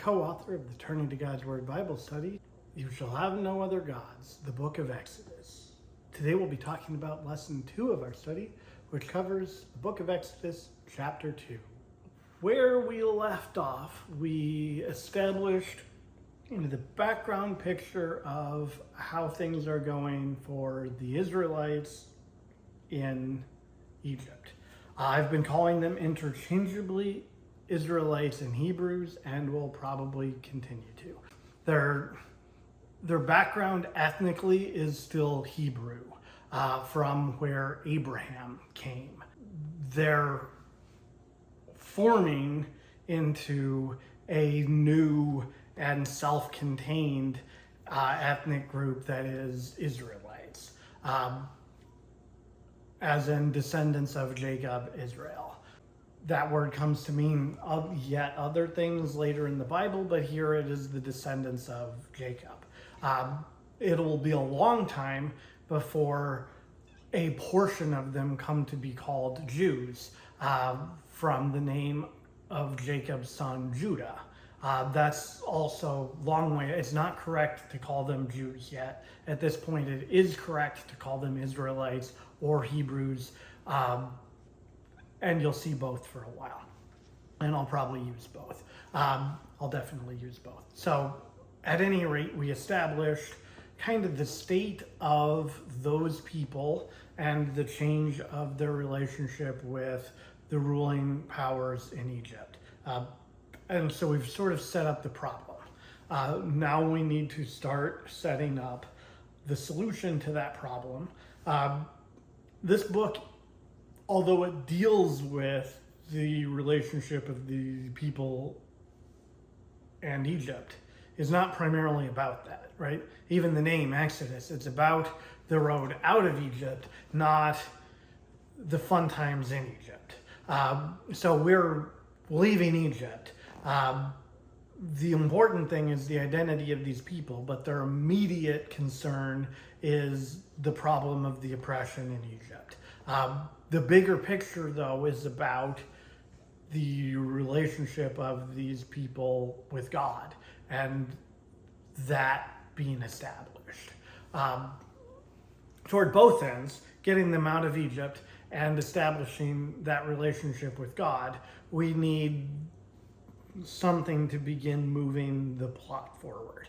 co-author of the Turning to God's Word Bible study, You Shall Have No Other Gods, the book of Exodus. Today we'll be talking about lesson 2 of our study, which covers the book of Exodus, chapter 2. Where we left off, we established the background picture of how things are going for the Israelites in Egypt. I've been calling them interchangeably Israelites and Hebrews, and will probably continue to. Their background ethnically is still Hebrew, from where Abraham came. They're forming into a new and self-contained ethnic group that is Israelites, as in descendants of Jacob, Israel. That word comes to mean yet other things later in the Bible, but here it is the descendants of Jacob. It'll be a long time before a portion of them come to be called Jews, from the name of Jacob's son Judah. That's also a long way. It's not correct to call them Jews yet. At this point, it is correct to call them Israelites or Hebrews, and you'll see both for a while. And I'll probably use both. I'll definitely use both. So at any rate, we established kind of the state of those people and the change of their relationship with the ruling powers in Egypt. And so we've sort of set up the problem. Now we need to start setting up the solution to that problem. This book, although it deals with the relationship of the people and Egypt, is not primarily about that, right? Even the name Exodus, it's about the road out of Egypt, not the fun times in Egypt. So we're leaving Egypt. The important thing is the identity of these people, but their immediate concern is the problem of the oppression in Egypt. The bigger picture, though, is about the relationship of these people with God and that being established. Toward both ends, getting them out of Egypt and establishing that relationship with God, we need something to begin moving the plot forward.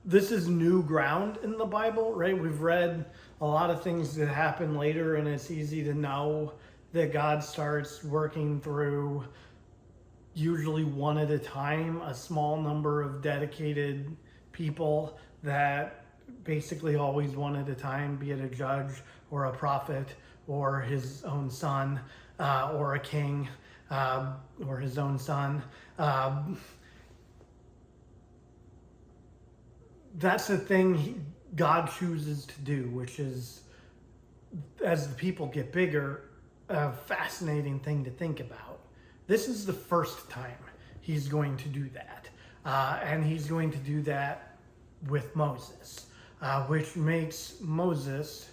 This is new ground in the Bible, right? We've read a lot of things that happen later, and it's easy to know that God starts working through, usually one at a time, a small number of dedicated people that basically always one at a time, be it a judge or a prophet or his own son, or a king, or his own son. That's the thing God chooses to do, which is, as the people get bigger, a fascinating thing to think about. This is the first time he's going to do that. And he's going to do that with Moses, which makes Moses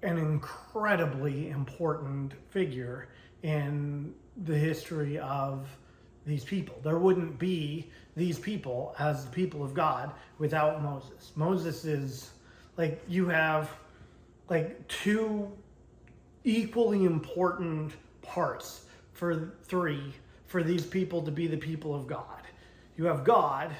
an incredibly important figure in the history of these people. There wouldn't be these people as the people of God without Moses. Moses is like, you have like two equally important parts for these people to be the people of God. You have God,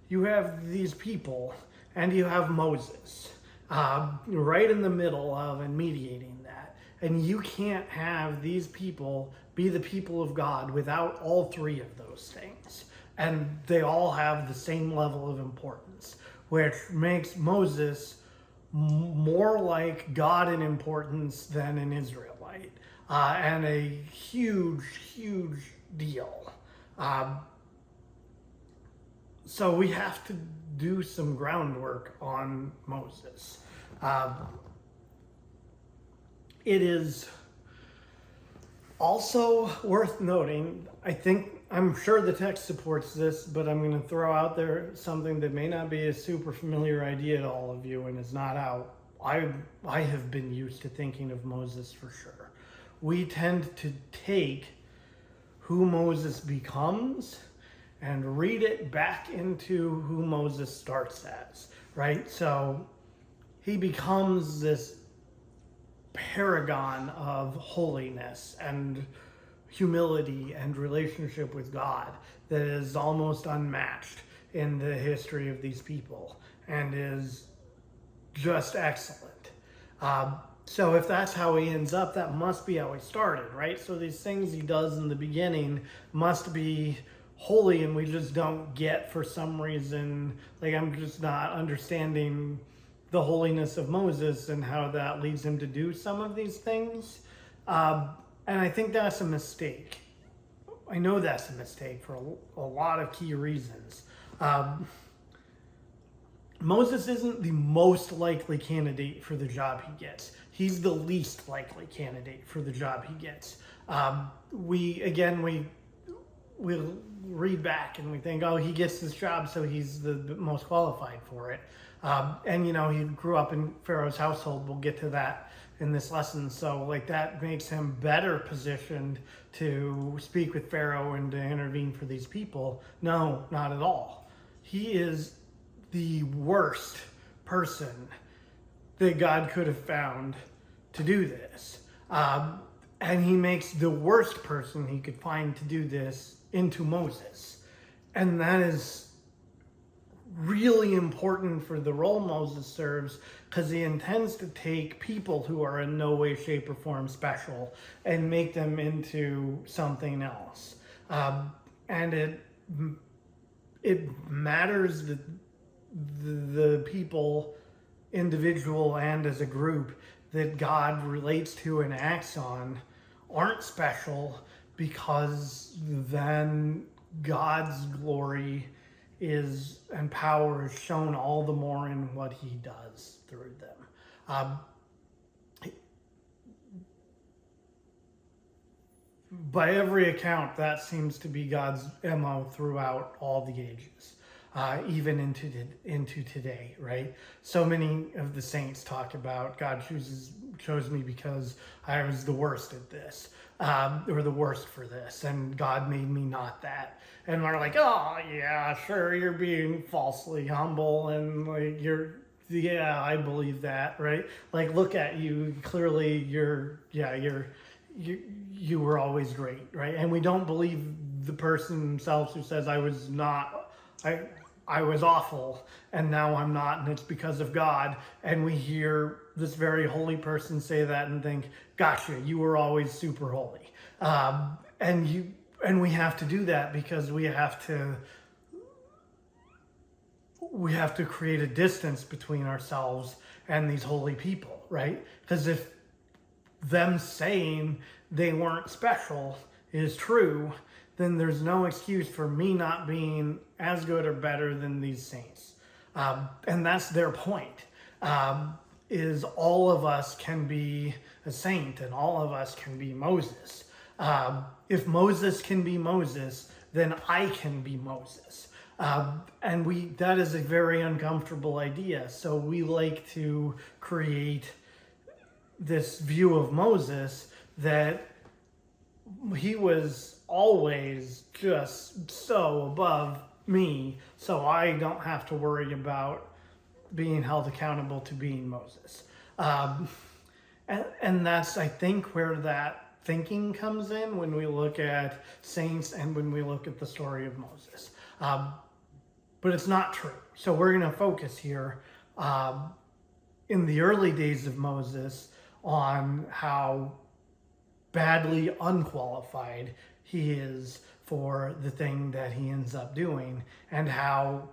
you have these people, and you have Moses, right in the middle of and mediating that. And you can't have these people be the people of God without all three of those things. And they all have the same level of importance, which makes Moses more like God in importance than an Israelite, and a huge, huge deal. So we have to do some groundwork on Moses. It is also worth noting, I'm sure the text supports this, but I'm going to throw out there something that may not be a super familiar idea to all of you, and is not how I have been used to thinking of Moses for sure. We tend to take who Moses becomes and read it back into who Moses starts as, right? So he becomes this paragon of holiness and humility and relationship with God that is almost unmatched in the history of these people and is just excellent. So if that's how he ends up, that must be how he started, right? So these things he does in the beginning must be holy, and we just don't get for some reason. Like, I'm just not understanding the holiness of Moses and how that leads him to do some of these things. And I think that's a mistake. I know that's a mistake for a lot of key reasons. Moses isn't the most likely candidate for the job he gets. He's the least likely candidate for the job he gets. We read back and we think, oh, he gets this job, so he's the most qualified for it. And he grew up in Pharaoh's household. We'll get to that in this lesson. So like that makes him better positioned to speak with Pharaoh and to intervene for these people. No, not at all. He is the worst person that God could have found to do this. And he makes the worst person he could find to do this into Moses. And that is really important for the role Moses serves, because he intends to take people who are in no way, shape, or form special and make them into something else. And it matters that the people, individual and as a group, that God relates to and acts on aren't special, because then God's glory and power is shown all the more in what he does through them. By every account, that seems to be God's MO throughout all the ages, even into today, right? So many of the saints talk about God chose me because I was the worst at this, or the worst for this, and God made me not that. And we're like, oh yeah, sure, you're being falsely humble, and like yeah, I believe that, right? Like, look at you, clearly you were always great, right? And we don't believe the person themselves who says I was awful and now I'm not, and it's because of God. And we hear this very holy person say that and think, gotcha, you were always super holy. And we have to do that because we have to create a distance between ourselves and these holy people, right? Because if them saying they weren't special is true, then there's no excuse for me not being as good or better than these saints. And that's their point, is all of us can be a saint and all of us can be Moses. If Moses can be Moses, then I can be Moses. And that is a very uncomfortable idea. So we like to create this view of Moses that he was always just so above me, so I don't have to worry about being held accountable to being Moses. And that's, I think, where that thinking comes in when we look at saints and when we look at the story of Moses. But it's not true. So we're going to focus here in the early days of Moses on how badly unqualified he is for the thing that he ends up doing, and how,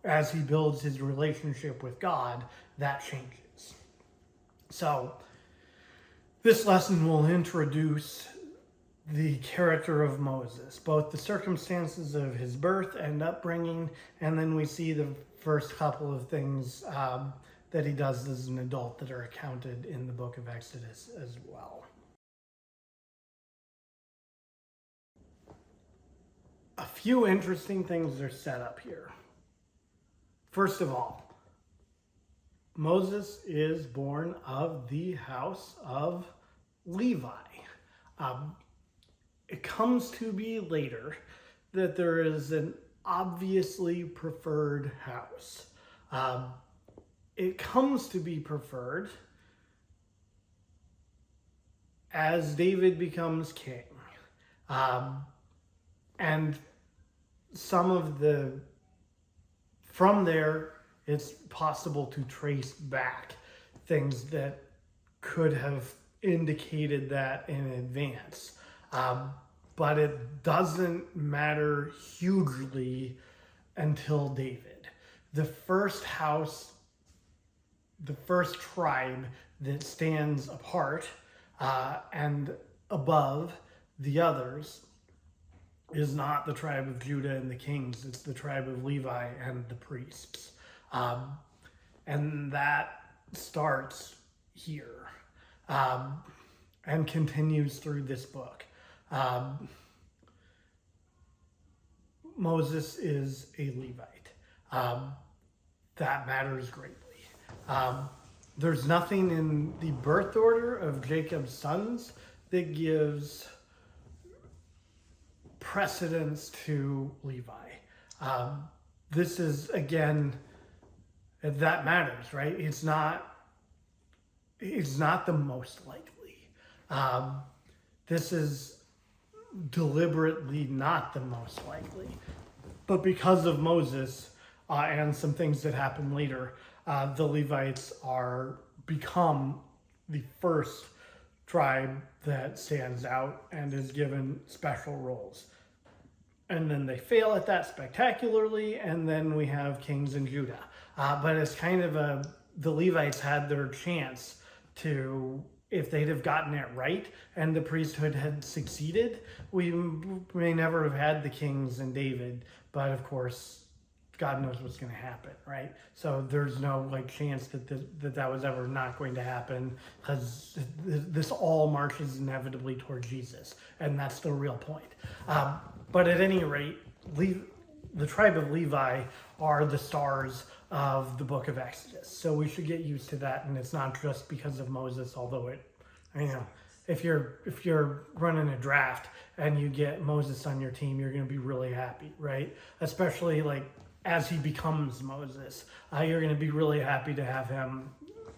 as he builds his relationship with God, that changes. So this lesson will introduce the character of Moses, both the circumstances of his birth and upbringing, and then we see the first couple of things that he does as an adult that are accounted in the book of Exodus as well. A few interesting things are set up here. First of all, Moses is born of the house of Levi. it comes to be later that there is an obviously preferred house. It comes to be preferred as David becomes king. And from there, it's possible to trace back things that could have indicated that in advance. But it doesn't matter hugely until David. The first house, the first tribe that stands apart and above the others is not the tribe of Judah and the kings, it's the tribe of Levi and the priests. And that starts here and continues through this book. Moses is a Levite. That matters greatly. There's nothing in the birth order of Jacob's sons that gives precedence to Levi. This is, again, that matters, right? It's not the most likely. This is deliberately not the most likely. But because of Moses and some things that happen later, the Levites become the first tribe that stands out and is given special roles. And then they fail at that spectacularly, and then we have kings in Judah. But it's kind of the Levites had their chance to, if they'd have gotten it right and the priesthood had succeeded, we may never have had the kings and David. But of course, God knows what's going to happen, right? So there's no chance that was ever not going to happen, because this all marches inevitably toward Jesus, and that's the real point. But at any rate, the tribe of Levi are the stars of the book of Exodus, so we should get used to that. And it's not just because of Moses, although if you're running a draft and you get Moses on your team, you're going to be really happy, right? Especially as he becomes Moses, you're going to be really happy to have him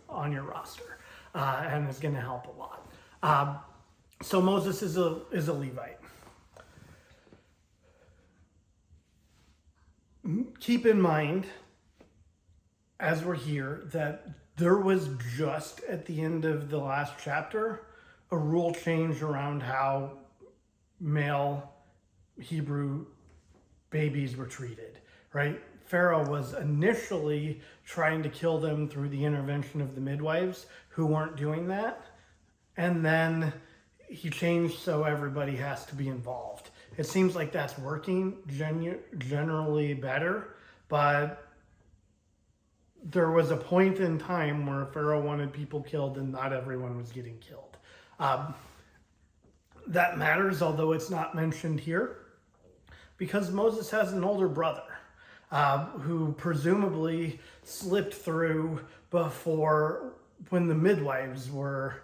on your roster, and it's going to help a lot. So Moses is a Levite. Keep in mind, as we're here, that there was just at the end of the last chapter a rule change around how male Hebrew babies were treated. Right? Pharaoh was initially trying to kill them through the intervention of the midwives who weren't doing that. And then he changed so everybody has to be involved. It seems like that's working generally better, but there was a point in time where Pharaoh wanted people killed and not everyone was getting killed. That matters, although it's not mentioned here, because Moses has an older brother. Who presumably slipped through before when the midwives were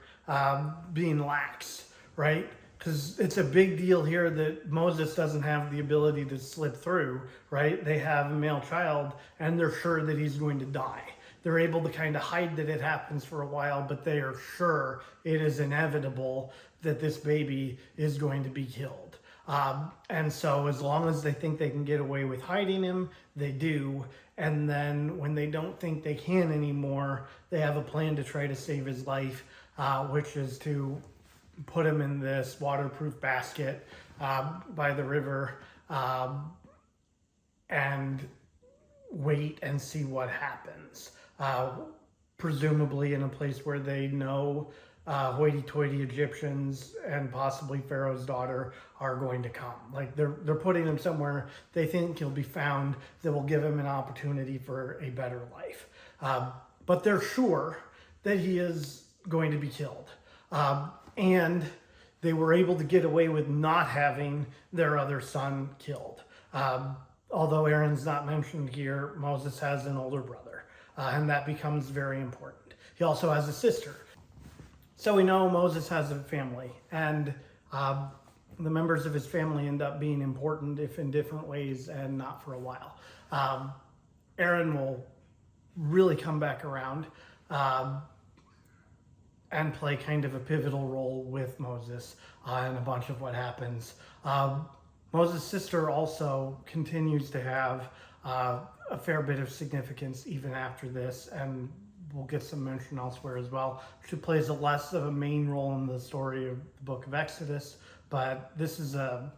being lax, right? Because it's a big deal here that Moses doesn't have the ability to slip through, right? They have a male child and they're sure that he's going to die. They're able to kind of hide that it happens for a while, but they are sure it is inevitable that this baby is going to be killed. And so as long as they think they can get away with hiding him, they do. And then when they don't think they can anymore, they have a plan to try to save his life, which is to put him in this waterproof basket by the river and wait and see what happens. Presumably in a place where they know hoity-toity Egyptians and possibly Pharaoh's daughter are going to come. They're putting him somewhere they think he'll be found that will give him an opportunity for a better life. But they're sure that he is going to be killed. And they were able to get away with not having their other son killed. Although Aaron's not mentioned here, Moses has an older brother, and that becomes very important. He also has a sister. So we know Moses has a family, and the members of his family end up being important, if in different ways, and not for a while. Aaron will really come back around and play kind of a pivotal role with Moses in a bunch of what happens. Moses' sister also continues to have a fair bit of significance even after this, and we'll get some mention elsewhere as well. She plays a less of a main role in the story of the book of Exodus, but this is a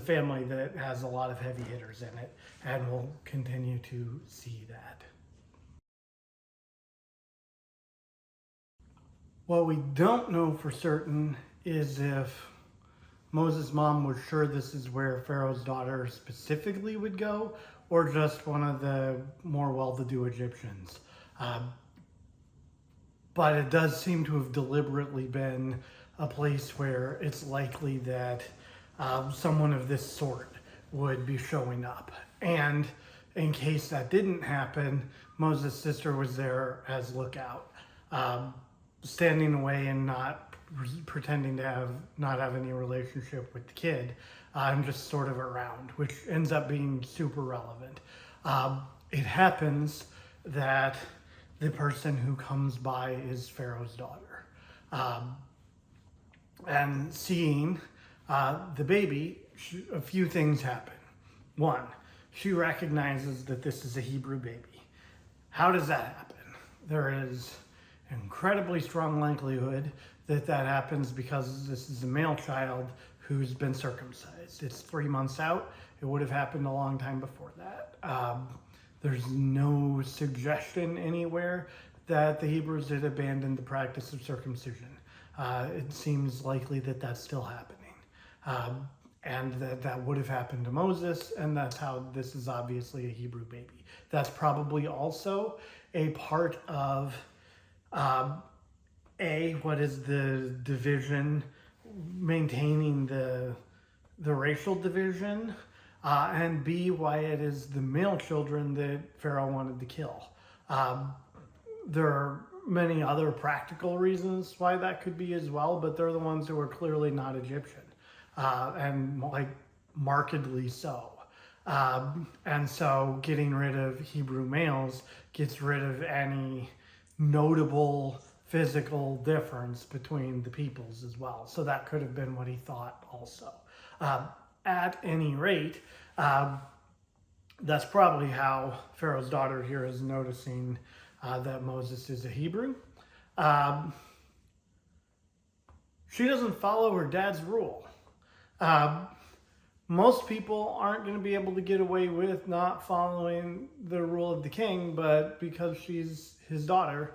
family that has a lot of heavy hitters in it, and we'll continue to see that. What we don't know for certain is if Moses' mom was sure this is where Pharaoh's daughter specifically would go, or just one of the more well-to-do Egyptians. But it does seem to have deliberately been a place where it's likely that someone of this sort would be showing up. And in case that didn't happen, Moses' sister was there as lookout, standing away and not pretending to not have any relationship with the kid, and just sort of around, which ends up being super relevant. It happens that the person who comes by is Pharaoh's daughter. And seeing the baby, a few things happen. One, she recognizes that this is a Hebrew baby. How does that happen? There is an incredibly strong likelihood that happens because this is a male child who's been circumcised. It's 3 months out. It would have happened a long time before that. There's no suggestion anywhere that the Hebrews had abandoned the practice of circumcision. It seems likely that that's still happening. And that would have happened to Moses, and that's how this is obviously a Hebrew baby. That's probably also a part of what is the division, maintaining the racial division, and B, why it is the male children that Pharaoh wanted to kill. There are many other practical reasons why that could be as well, but they're the ones who are clearly not Egyptian, and like markedly so. And so getting rid of Hebrew males gets rid of any notable physical difference between the peoples as well. So that could have been what he thought also. At any rate, that's probably how Pharaoh's daughter here is noticing that Moses is a Hebrew. She doesn't follow her dad's rule. Most people aren't going to be able to get away with not following the rule of the king, but because she's his daughter,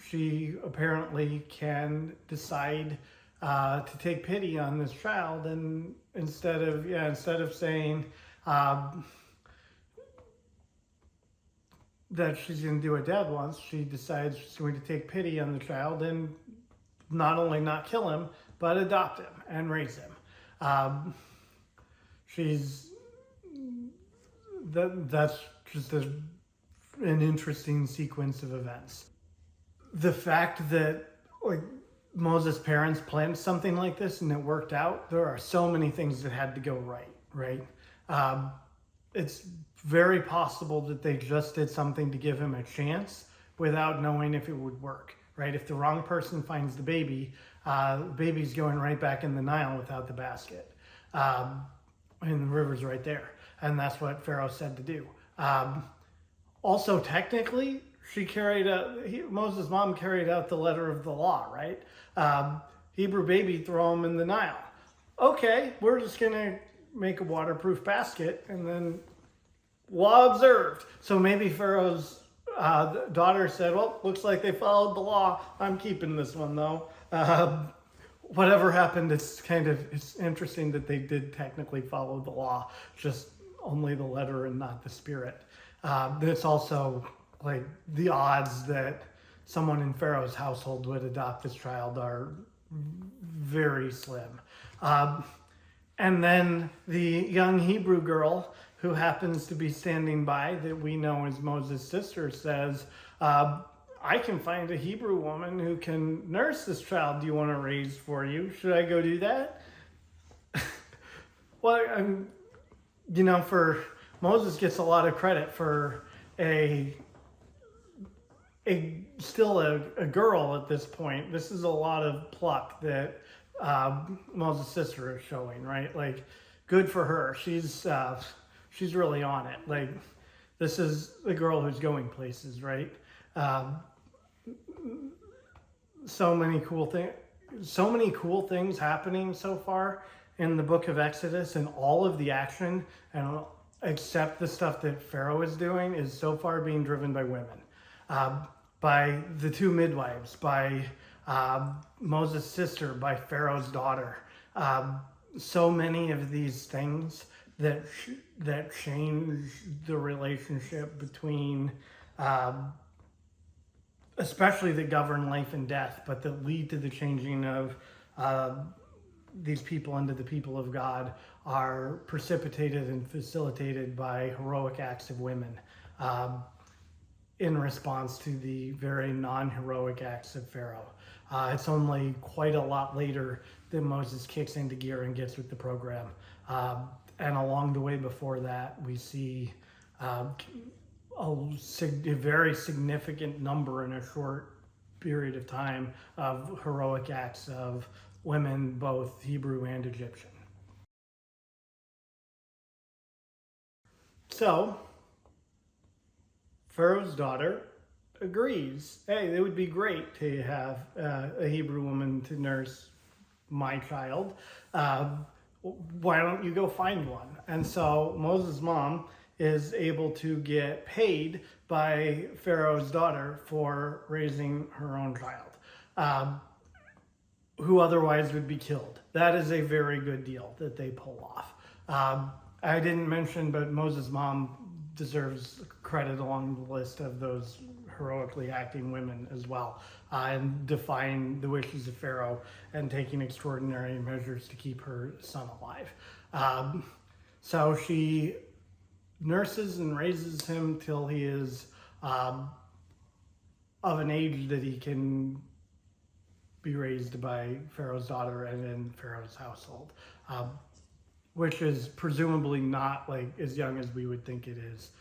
she apparently can decide to take pity on this child, and instead of saying that she's going to do what dad wants, she decides she's going to take pity on the child and not only not kill him, but adopt him and raise him. That's just an interesting sequence of events. The fact that Moses' parents planned something like this and it worked out, there are so many things that had to go right? It's very possible that they just did something to give him a chance without knowing if it would work, right? If the wrong person finds the baby's going right back in the Nile without the basket. And the river's right there. And that's what Pharaoh said to do. Also, technically, Moses' mom carried out the letter of the law, right? Hebrew baby, throw him in the Nile. Okay, we're just going to make a waterproof basket, and then law observed. So maybe Pharaoh's daughter said, well, looks like they followed the law. I'm keeping this one, though. Whatever happened, it's interesting that they did technically follow the law, just only the letter and not the spirit. It's also like the odds that someone in Pharaoh's household would adopt this child are very slim. And then the young Hebrew girl who happens to be standing by, that we know is Moses' sister, says, I can find a Hebrew woman who can nurse this child you want to raise for you. Should I go do that? Well, for Moses gets a lot of credit for a still a girl at this point. This is a lot of pluck that Moses' sister is showing, right? Like, good for her. She's really on it. Like, this is the girl who's going places, right? Um, so many cool things happening so far in the book of Exodus, and all of the action, and except the stuff that Pharaoh is doing, is so far being driven by women, by the two midwives, by Moses' sister, by Pharaoh's daughter. So many of these things that change the relationship between, especially that govern life and death, but that lead to the changing of these people into the people of God, are precipitated and facilitated by heroic acts of women, in response to the very non-heroic acts of Pharaoh. It's only quite a lot later that Moses kicks into gear and gets with the program. And along the way before that, we see a very significant number in a short period of time of heroic acts of women, both Hebrew and Egyptian. So, Pharaoh's daughter agrees. Hey, it would be great to have a Hebrew woman to nurse my child. Why don't you go find one? And so Moses' mom is able to get paid by Pharaoh's daughter for raising her own child, who otherwise would be killed. That is a very good deal that they pull off. I didn't mention, but Moses' mom deserves credit along the list of those heroically acting women as well, and defying the wishes of Pharaoh and taking extraordinary measures to keep her son alive. So she nurses and raises him till he is of an age that he can be raised by Pharaoh's daughter and in Pharaoh's household, which is presumably not like as young as we would think it is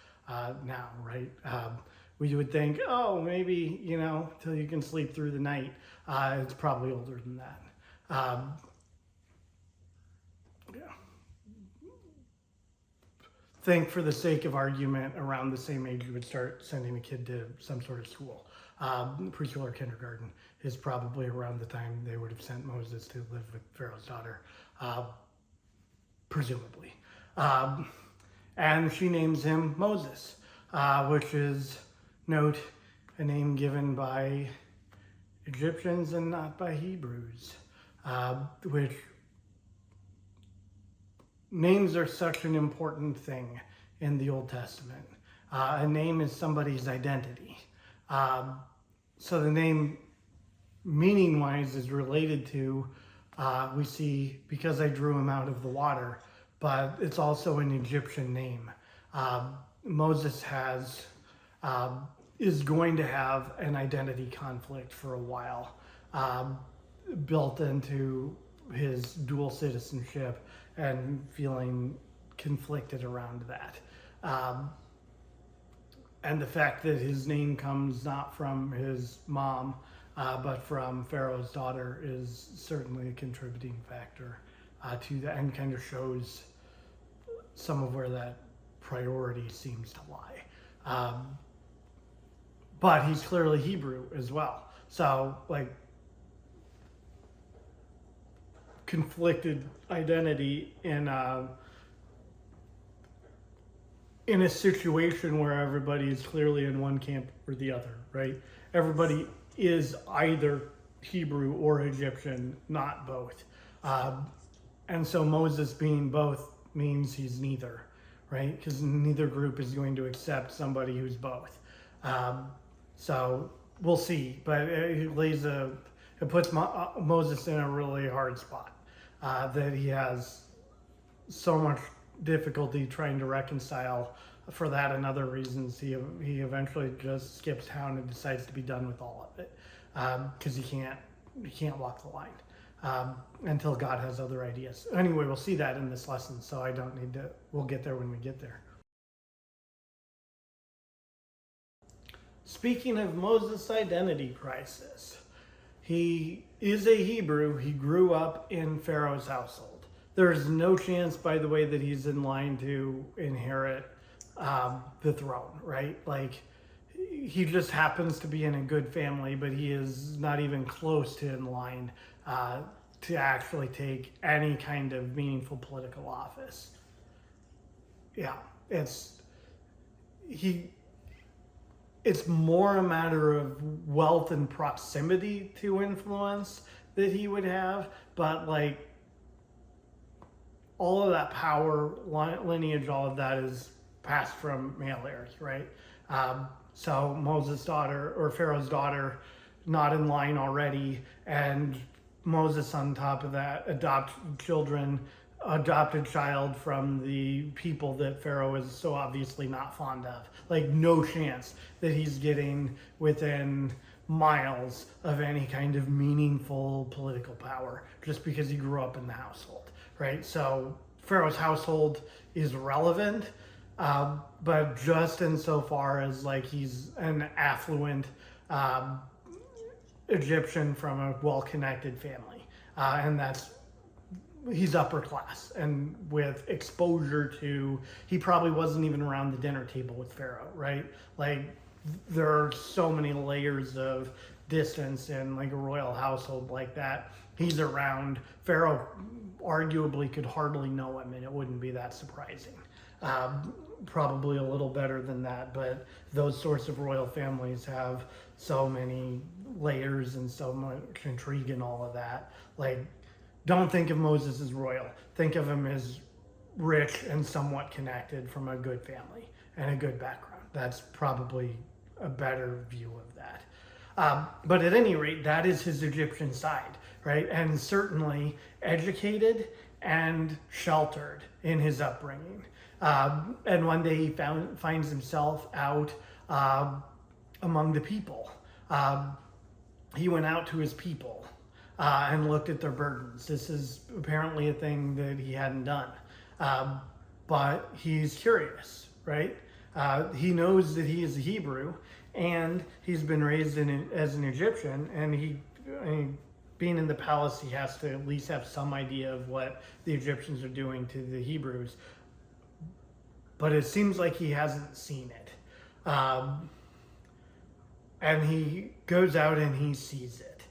now, right? We would think, oh, maybe, till you can sleep through the night. It's probably older than that. Yeah. Think, for the sake of argument, around the same age you would start sending a kid to some sort of school. Preschool or kindergarten is probably around the time they would have sent Moses to live with Pharaoh's daughter, presumably. And she names him Moses, which is, note, a name given by Egyptians and not by Hebrews, which names are such an important thing in the Old Testament. A name is somebody's identity. So the name, meaning-wise, is related to, we see, because I drew him out of the water, but it's also an Egyptian name. Moses is going to have an identity conflict for a while, built into his dual citizenship and feeling conflicted around that. And the fact that his name comes not from his mom, but from Pharaoh's daughter, is certainly a contributing factor to that, and kind of shows some of where that priority seems to lie. But he's clearly Hebrew as well. So, conflicted identity in a situation where everybody is clearly in one camp or the other, right? Everybody is either Hebrew or Egyptian, not both. And so Moses being both means he's neither, right? Because neither group is going to accept somebody who's both. So we'll see, but it puts Moses in a really hard spot, that he has so much difficulty trying to reconcile. For that and other reasons, he eventually just skips town and decides to be done with all of it, because he can't walk the line. until God has other ideas. Anyway, we'll see that in this lesson, so I don't need to, we'll get there when we get there. Speaking of Moses' identity crisis, he is a Hebrew. He grew up in Pharaoh's household. There's no chance, by the way, that he's in line to inherit the throne, right? Like, he just happens to be in a good family, but he is not even close to in line to actually take any kind of meaningful political office. Yeah, it's more a matter of wealth and proximity to influence that he would have, but like all of that power, lineage, all of that is passed from male heirs, right? So Moses' daughter, or Pharaoh's daughter, not in line already, and Moses on top of that, adopted child from the people that Pharaoh is so obviously not fond of. Like, no chance that he's getting within miles of any kind of meaningful political power just because he grew up in the household, right? So Pharaoh's household is relevant, but just insofar as like he's an affluent Egyptian from a well-connected family, and he's upper class and with exposure to, he probably wasn't even around the dinner table with Pharaoh, right? Like, there are so many layers of distance in like a royal household like that. He's around. Pharaoh arguably could hardly know him, and it wouldn't be that surprising. Probably a little better than that, but those sorts of royal families have so many layers and so much intrigue and all of that. Like, don't think of Moses as royal. Think of him as rich and somewhat connected from a good family and a good background. That's probably a better view of that. But at any rate, that is his Egyptian side, right? And certainly educated and sheltered in his upbringing. And one day he finds himself out among the people. He went out to his people and looked at their burdens. This is apparently a thing that he hadn't done. But he's curious, right? He knows that he is a Hebrew, and he's been raised as an Egyptian, and being in the palace, he has to at least have some idea of what the Egyptians are doing to the Hebrews. But it seems like he hasn't seen it. And he goes out and he sees it.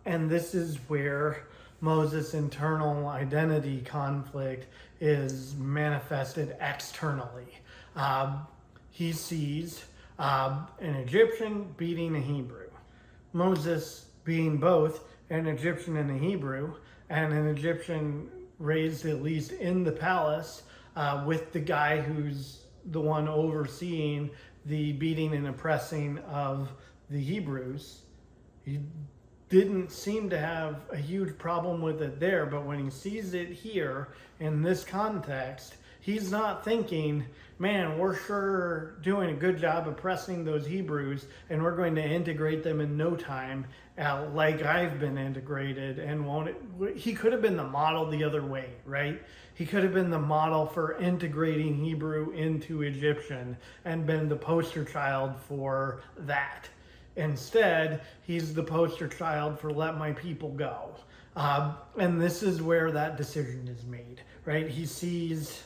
And this is where Moses' internal identity conflict is manifested externally. He sees an Egyptian beating a Hebrew. Moses being both an Egyptian and a Hebrew, and an Egyptian raised at least in the palace with the guy who's the one overseeing the beating and oppressing of the Hebrews. He didn't seem to have a huge problem with it there, but when he sees it here in this context, he's not thinking, man, we're sure doing a good job oppressing those Hebrews, and we're going to integrate them in no time, like I've been integrated, and won't it? He could have been the model the other way, right? He could have been the model for integrating Hebrew into Egyptian and been the poster child for that. Instead, he's the poster child for let my people go. And this is where that decision is made, right? He sees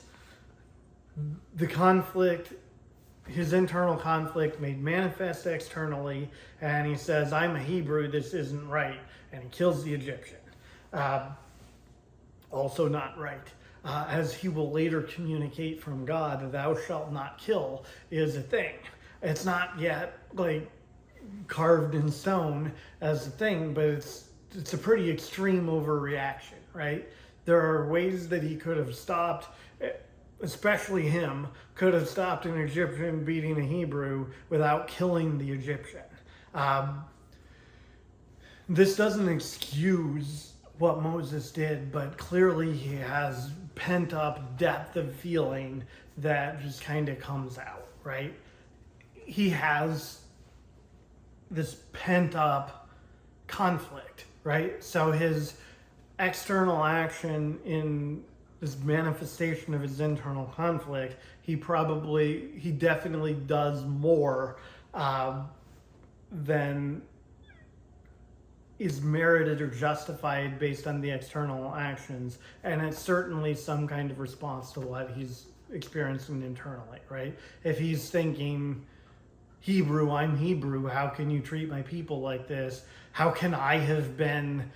the conflict, his internal conflict made manifest externally, and he says, I'm a Hebrew, this isn't right. And he kills the Egyptian. Also not right. As he will later communicate from God, thou shalt not kill is a thing. It's not yet like carved in stone as a thing, but it's a pretty extreme overreaction, right? There are ways that he could have stopped, especially him, could have stopped an Egyptian beating a Hebrew without killing the Egyptian. This doesn't excuse what Moses did, but clearly he has pent up depth of feeling that just kind of comes out, right? He has this pent up conflict, right? So his external action in this manifestation of his internal conflict, he definitely does more than is merited or justified based on the external actions. And it's certainly some kind of response to what he's experiencing internally, right? If he's thinking, Hebrew, I'm Hebrew, how can you treat my people like this? How can I have been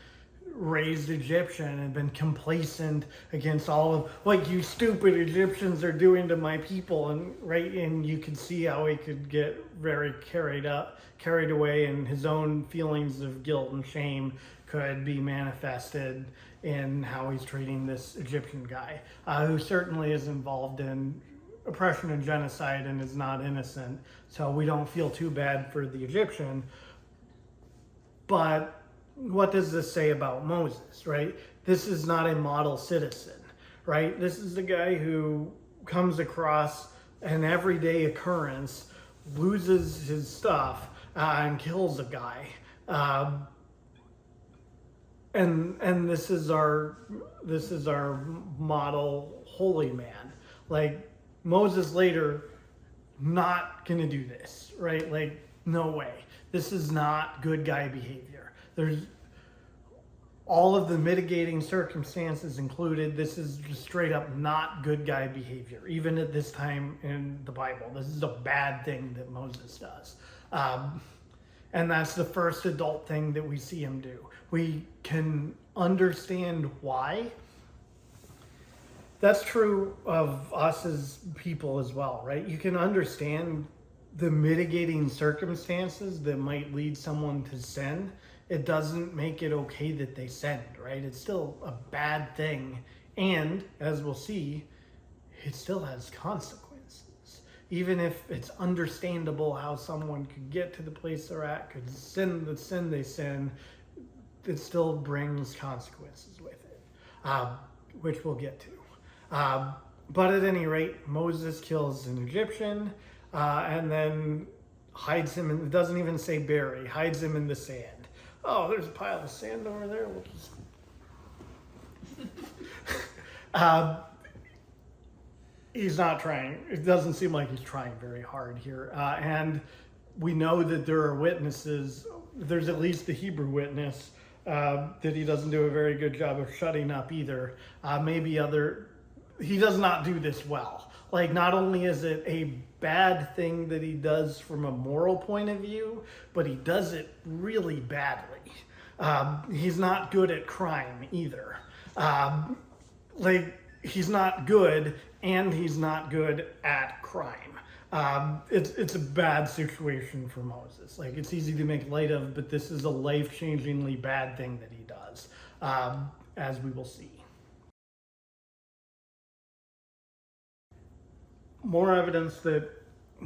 raised Egyptian and been complacent against all of what you stupid Egyptians are doing to my people? And right, and you could see how he could get very carried away, and his own feelings of guilt and shame could be manifested in how he's treating this Egyptian guy, who certainly is involved in oppression and genocide and is not innocent. So we don't feel too bad for the Egyptian. But what does this say about Moses, right? This is not a model citizen, right? This is the guy who comes across an everyday occurrence, loses his stuff, and kills a guy. And this is our model holy man. Like, Moses later not gonna do this, right? Like, no way. This is not good guy behavior. There's all of the mitigating circumstances included. This is just straight up not good guy behavior, even at this time in the Bible. This is a bad thing that Moses does. And that's the first adult thing that we see him do. We can understand why. That's true of us as people as well, right? You can understand the mitigating circumstances that might lead someone to sin. It doesn't make it okay that they sinned, right? It's still a bad thing. And as we'll see, it still has consequences. Even if it's understandable how someone could get to the place they're at, could sin the sin they sin, it still brings consequences with it, which we'll get to. But at any rate, Moses kills an Egyptian and then hides him, and it doesn't even say bury, hides him in the sand. Oh, there's a pile of sand over there. We'll just... he's not trying. It doesn't seem like he's trying very hard here. And we know that there are witnesses. There's at least the Hebrew witness that he doesn't do a very good job of shutting up either. He does not do this well. Like, not only is it a bad thing that he does from a moral point of view, but he does it really badly. He's not good at crime either. He's not good, and he's not good at crime. It's a bad situation for Moses. Like, it's easy to make light of, but this is a life-changingly bad thing that he does, as we will see. More evidence that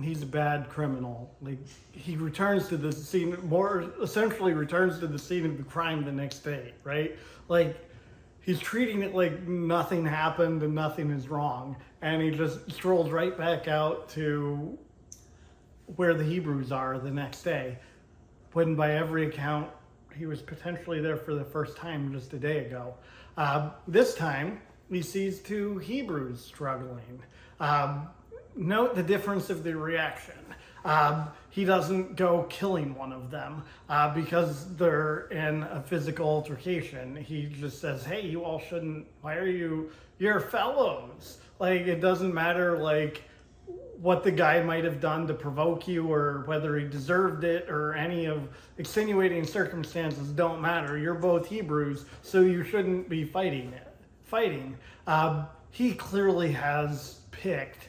he's a bad criminal. Like, he returns to the scene, essentially returns to the scene of the crime the next day, right? Like, he's treating it like nothing happened and nothing is wrong. And he just strolls right back out to where the Hebrews are the next day, when by every account, he was potentially there for the first time just a day ago. This time, he sees two Hebrews struggling. Note the difference of the reaction. He doesn't go killing one of them because they're in a physical altercation. He just says, hey, you all shouldn't, you're fellows. Like, it doesn't matter, like, what the guy might have done to provoke you or whether he deserved it, or any of extenuating circumstances don't matter. You're both Hebrews, so you shouldn't be fighting. He clearly has picked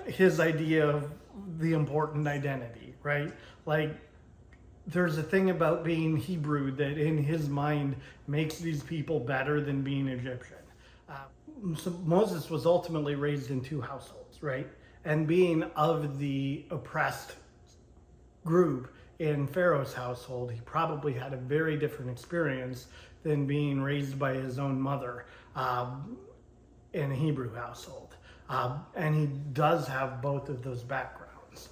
his idea of the important identity, right? Like, there's a thing about being Hebrew that in his mind makes these people better than being Egyptian. So Moses was ultimately raised in two households, right? And being of the oppressed group in Pharaoh's household, he probably had a very different experience than being raised by his own mother in a Hebrew household. And he does have both of those backgrounds.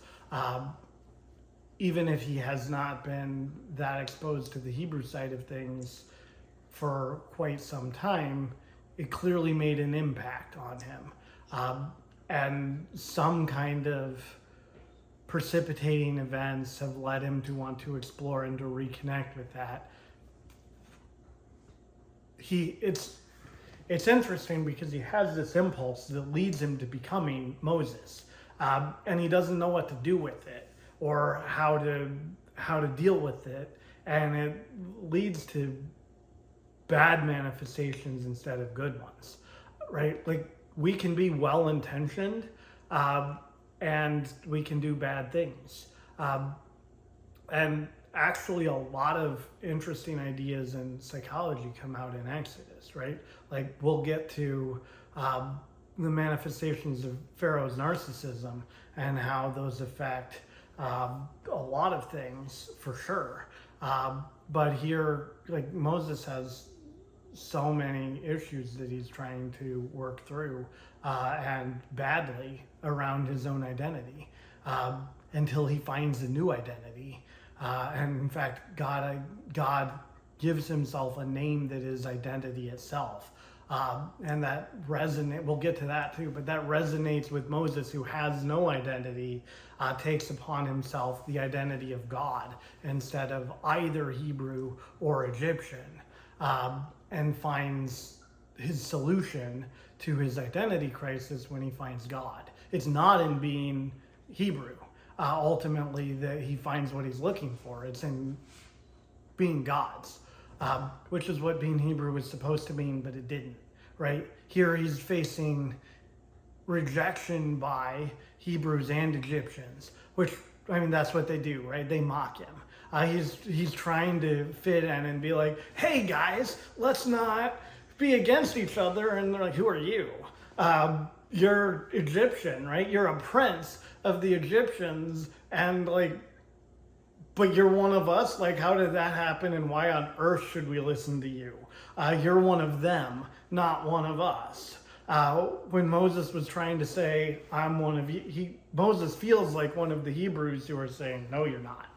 even if he has not been that exposed to the Hebrew side of things for quite some time, it clearly made an impact on him. And some kind of precipitating events have led him to want to explore and to reconnect with that. It's interesting because he has this impulse that leads him to becoming Moses, and he doesn't know what to do with it or how to deal with it, and it leads to bad manifestations instead of good ones, right? Like, we can be well intentioned, and we can do bad things, and actually a lot of interesting ideas in psychology come out in Exodus, right? Like, we'll get to the manifestations of Pharaoh's narcissism and how those affect a lot of things for sure. But here, like, Moses has so many issues that he's trying to work through, and badly, around his own identity, until he finds a new identity. And in fact, God gives himself a name that is identity itself. And that we'll get to that too, but that resonates with Moses, who has no identity, takes upon himself the identity of God instead of either Hebrew or Egyptian, and finds his solution to his identity crisis when he finds God. It's not in being Hebrew, ultimately, that he finds what he's looking for. It's in being God's, which is what being Hebrew was supposed to mean, but it didn't, right? Here he's facing rejection by Hebrews and Egyptians, which, I mean, that's what they do, right? They mock him. He's trying to fit in and be like, hey guys, let's not be against each other. And they're like, who are you? You're Egyptian, right? You're a prince of the Egyptians, and like, but you're one of us. Like, how did that happen? And why on earth should we listen to you? You're one of them, not one of us. When Moses was trying to say, I'm one of you, Moses feels like one of the Hebrews who are saying, no, you're not.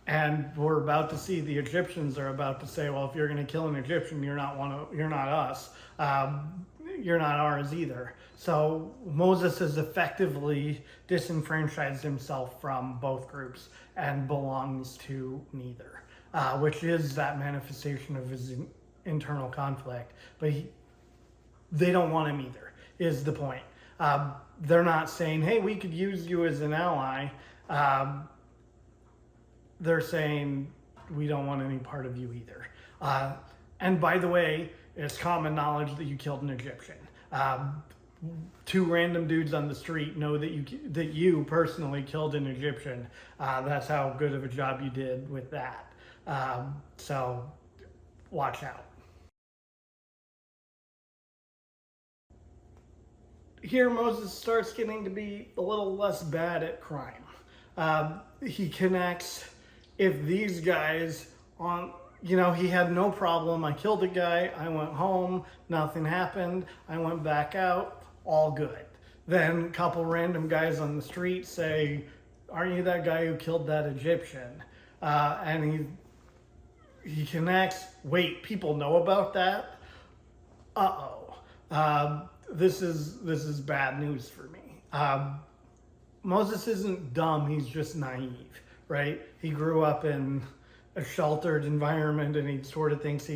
And we're about to see the Egyptians are about to say, well, if you're going to kill an Egyptian, you're not us. You're not ours either. So Moses has effectively disenfranchised himself from both groups and belongs to neither, which is that manifestation of his internal conflict. But they don't want him either, is the point. They're not saying, hey, we could use you as an ally. They're saying, we don't want any part of you either. And by the way, it's common knowledge that you killed an Egyptian. Two random dudes on the street know that you personally killed an Egyptian. That's how good of a job you did with that. So watch out. Here Moses starts getting to be a little less bad at crime. He connects, if these guys he had no problem. I killed a guy, I went home, nothing happened, I went back out, all good. Then a couple random guys on the street say, aren't you that guy who killed that Egyptian? And he connects, wait, people know about that? This is bad news for me. Moses isn't dumb, he's just naive, right? He grew up in a sheltered environment, and he sort of thinks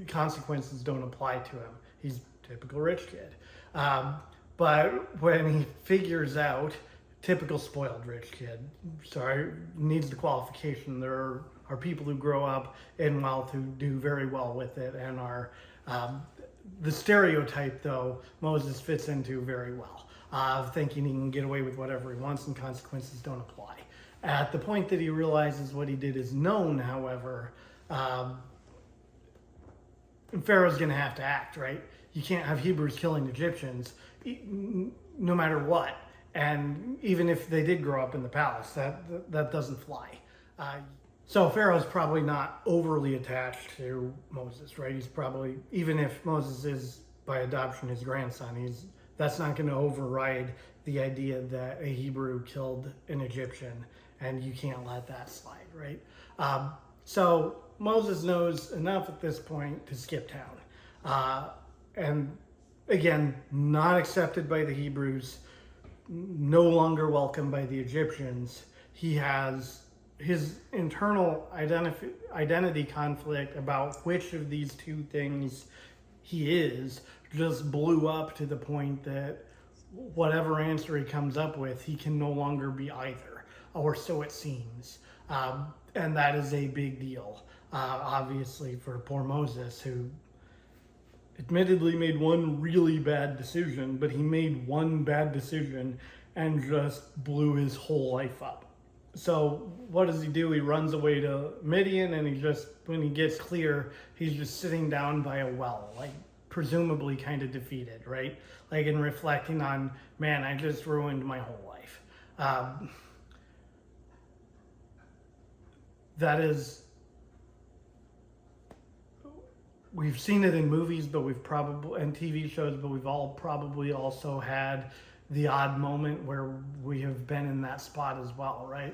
consequences don't apply to him. He's a typical rich kid. But when he figures out, typical spoiled rich kid, needs the qualification. There are people who grow up in wealth who do very well with it and are, the stereotype though, Moses fits into very well, thinking he can get away with whatever he wants and consequences don't apply. At the point that he realizes what he did is known, however, Pharaoh's going to have to act, right? You can't have Hebrews killing Egyptians, no matter what. And even if they did grow up in the palace, that doesn't fly. So Pharaoh's probably not overly attached to Moses, right? He's probably, even if Moses is by adoption his grandson, that's not going to override the idea that a Hebrew killed an Egyptian, and you can't let that slide, right? So Moses knows enough at this point to skip town. And again, not accepted by the Hebrews, no longer welcomed by the Egyptians. He has his internal identity conflict about which of these two things he is just blew up to the point that whatever answer he comes up with, he can no longer be either, or so it seems. And that is a big deal, obviously, for poor Moses, who admittedly made one really bad decision, but he made one bad decision and just blew his whole life up. So what does he do? He runs away to Midian, and when he gets clear, he's just sitting down by a well, like presumably kind of defeated, right? Like in reflecting on, man, I just ruined my whole life. That is, we've seen it in movies, but and TV shows, but we've all probably also had the odd moment where we have been in that spot as well, right?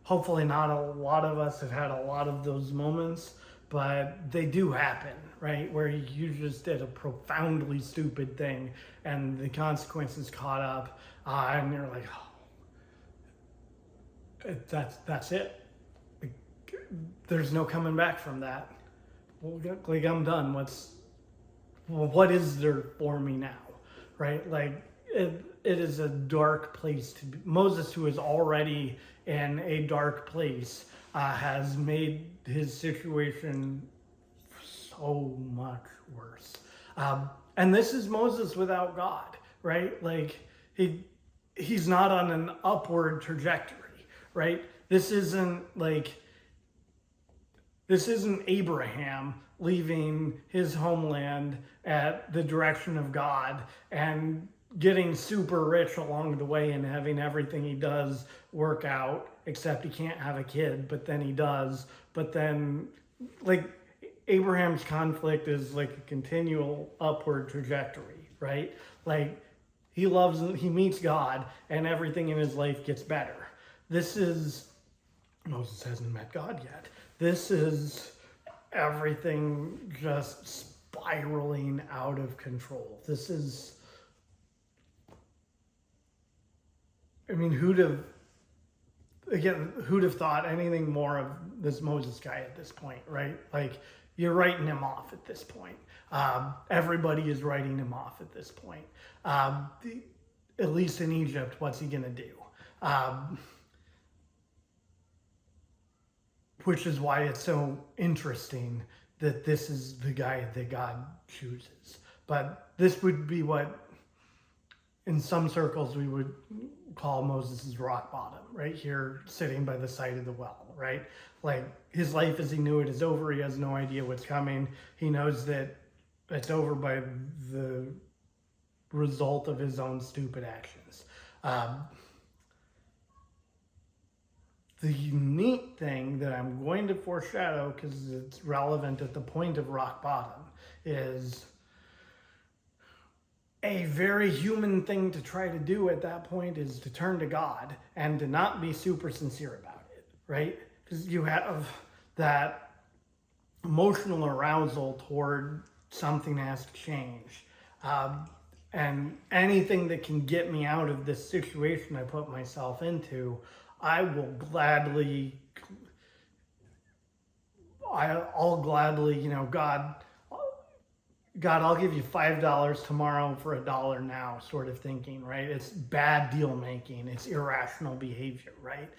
Hopefully not a lot of us have had a lot of those moments, but they do happen, right? Where you just did a profoundly stupid thing and the consequences caught up, and you're like, oh, that's it. There's no coming back from that. Well, like, I'm done. What is there for me now? Right? Like, it is a dark place to be. Moses, who is already in a dark place, has made his situation so much worse. And this is Moses without God, right? Like, he's not on an upward trajectory, right? This isn't Abraham leaving his homeland at the direction of God and getting super rich along the way and having everything he does work out, except he can't have a kid, but then he does. But then, like, Abraham's conflict is like a continual upward trajectory, right? Like, he meets God, and everything in his life gets better. Moses hasn't met God yet. This is everything just spiraling out of control. Who'd have thought anything more of this Moses guy at this point, right? Like, you're writing him off at this point. Everybody is writing him off at this point. At least in Egypt, what's he gonna do? Which is why it's so interesting that this is the guy that God chooses. But this would be what, in some circles, we would call Moses' rock bottom, right here, sitting by the side of the well, right? Like, his life as he knew it is over. He has no idea what's coming. He knows that it's over by the result of his own stupid actions. The neat thing that I'm going to foreshadow, because it's relevant at the point of rock bottom, is a very human thing to try to do at that point is to turn to God and to not be super sincere about it, right? Because you have that emotional arousal toward something has to change. And anything that can get me out of this situation I put myself into, I'll gladly, God, I'll give you $5 tomorrow for $1 now, sort of thinking, right? It's bad deal making. It's irrational behavior, right?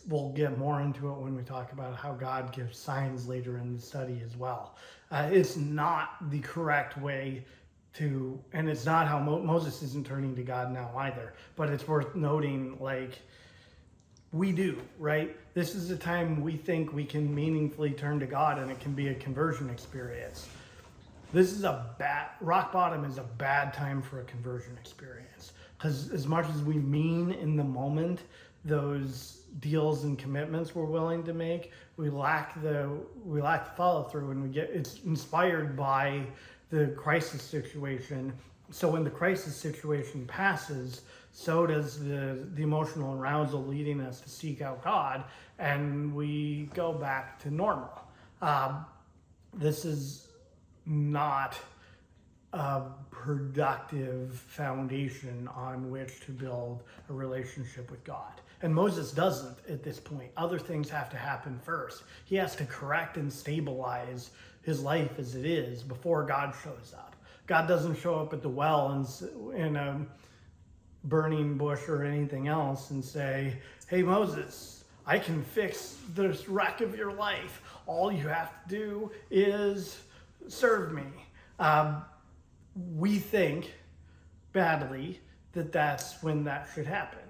We'll get more into it when we talk about how God gives signs later in the study as well. It's not the correct way to, and it's not how Moses isn't turning to God now either, but it's worth noting, like, we do, right? This is a time we think we can meaningfully turn to God, and it can be a conversion experience. Rock bottom is a bad time for a conversion experience, because as much as we mean in the moment those deals and commitments we're willing to make, we lack the follow through, and it's inspired by the crisis situation So when the crisis situation passes, so does the emotional arousal leading us to seek out God, and we go back to normal. This is not a productive foundation on which to build a relationship with God. And Moses doesn't at this point. Other things have to happen first. He has to correct and stabilize his life as it is before God shows up. God doesn't show up at the well and in a burning bush or anything else and say, hey, Moses, I can fix this wreck of your life. All you have to do is serve me. We think badly that that's when that should happen.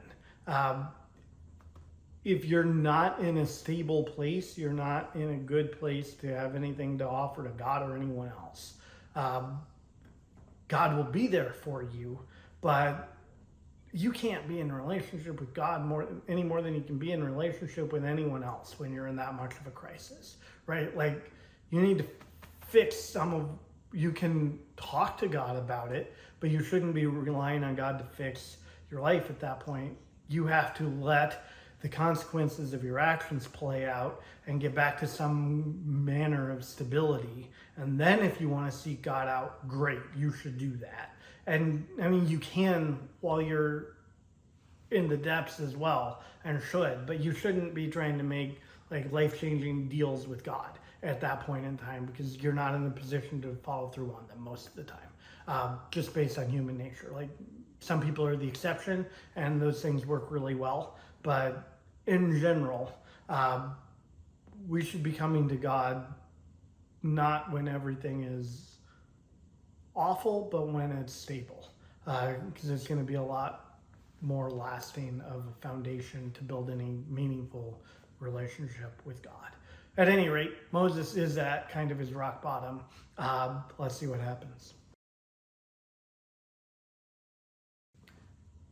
If you're not in a stable place, you're not in a good place to have anything to offer to God or anyone else. God will be there for you, but you can't be in a relationship with God any more than you can be in a relationship with anyone else when you're in that much of a crisis, right? Like, you need to fix you can talk to God about it, but you shouldn't be relying on God to fix your life at that point. You have to let the consequences of your actions play out and get back to some manner of stability. And then if you want to seek God out, great, you should do that. And I mean, you can while you're in the depths as well, and should, but you shouldn't be trying to make like life-changing deals with God at that point in time, because you're not in the position to follow through on them most of the time, just based on human nature. Like, some people are the exception and those things work really well, but in general, we should be coming to God not when everything is awful, but when it's stable, because it's going to be a lot more lasting of a foundation to build any meaningful relationship with God. At any rate, Moses is at kind of his rock bottom. Let's see what happens.